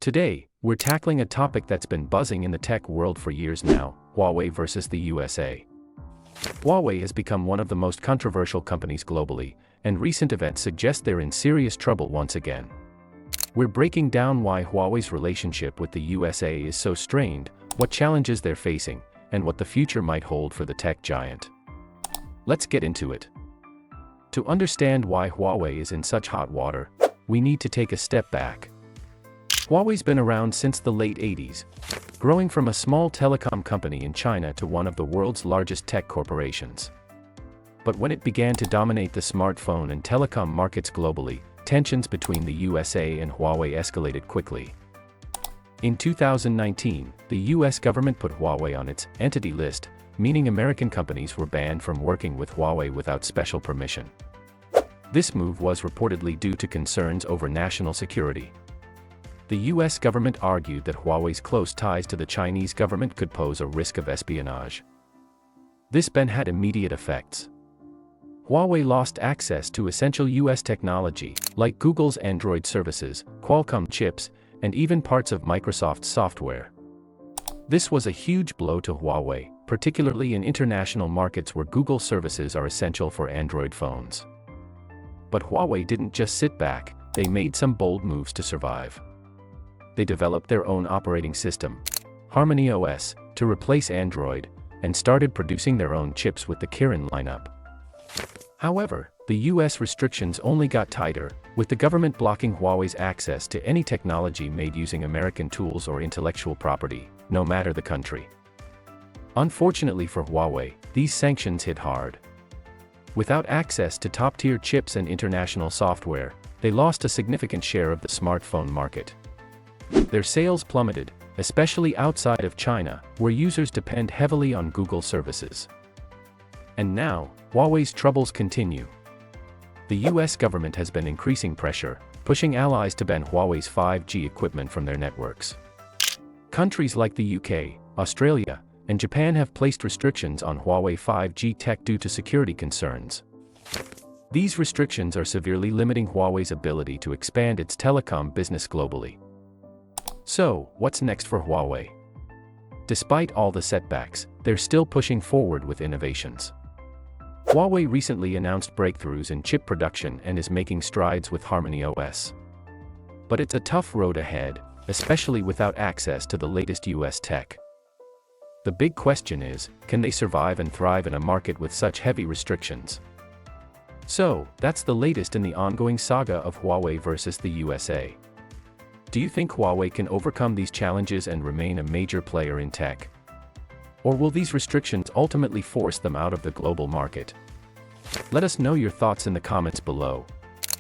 Today, we're tackling a topic that's been buzzing in the tech world for years now: Huawei versus the USA. Huawei has become one of the most controversial companies globally, and recent events suggest they're in serious trouble once again. We're breaking down why Huawei's relationship with the USA is so strained, what challenges they're facing, and what the future might hold for the tech giant. Let's get into it. To understand why Huawei is in such hot water, we need to take a step back. Huawei's been around since the late 80s, growing from a small telecom company in China to one of the world's largest tech corporations. But when it began to dominate the smartphone and telecom markets globally, tensions between the USA and Huawei escalated quickly. In 2019, the US government put Huawei on its entity list, meaning American companies were banned from working with Huawei without special permission. This move was reportedly due to concerns over national security. The US government argued that Huawei's close ties to the Chinese government could pose a risk of espionage. This ban had immediate effects. Huawei lost access to essential US technology, like Google's Android services, Qualcomm chips, and even parts of Microsoft's software. This was a huge blow to Huawei, particularly in international markets where Google services are essential for Android phones. But Huawei didn't just sit back, they made some bold moves to survive. They developed their own operating system, Harmony-OS, to replace Android, and started producing their own chips with the Kirin lineup. However, the US restrictions only got tighter, with the government blocking Huawei's access to any technology made using American tools or intellectual property, no matter the country. Unfortunately for Huawei, these sanctions hit hard. Without access to top-tier chips and international software, they lost a significant share of the smartphone market. Their sales plummeted, especially outside of China, where users depend heavily on Google services. And now, Huawei's troubles continue. The US government has been increasing pressure, pushing allies to ban Huawei's 5G equipment from their networks. Countries like the UK, Australia, and Japan have placed restrictions on Huawei 5G tech due to security concerns. These restrictions are severely limiting Huawei's ability to expand its telecom business globally. So, what's next for Huawei? Despite all the setbacks, they're still pushing forward with innovations. Huawei recently announced breakthroughs in chip production and is making strides with Harmony-OS. But it's a tough road ahead, especially without access to the latest US tech. The big question is, can they survive and thrive in a market with such heavy restrictions? So, that's the latest in the ongoing saga of Huawei versus the USA. Do you think Huawei can overcome these challenges and remain a major player in tech? Or will these restrictions ultimately force them out of the global market? Let us know your thoughts in the comments below.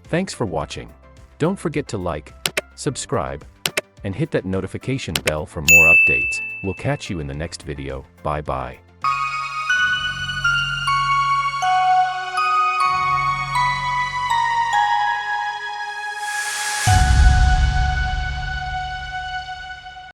Thanks for watching. Don't forget to like, subscribe, and hit that notification bell for more updates. We'll catch you in the next video. Bye bye.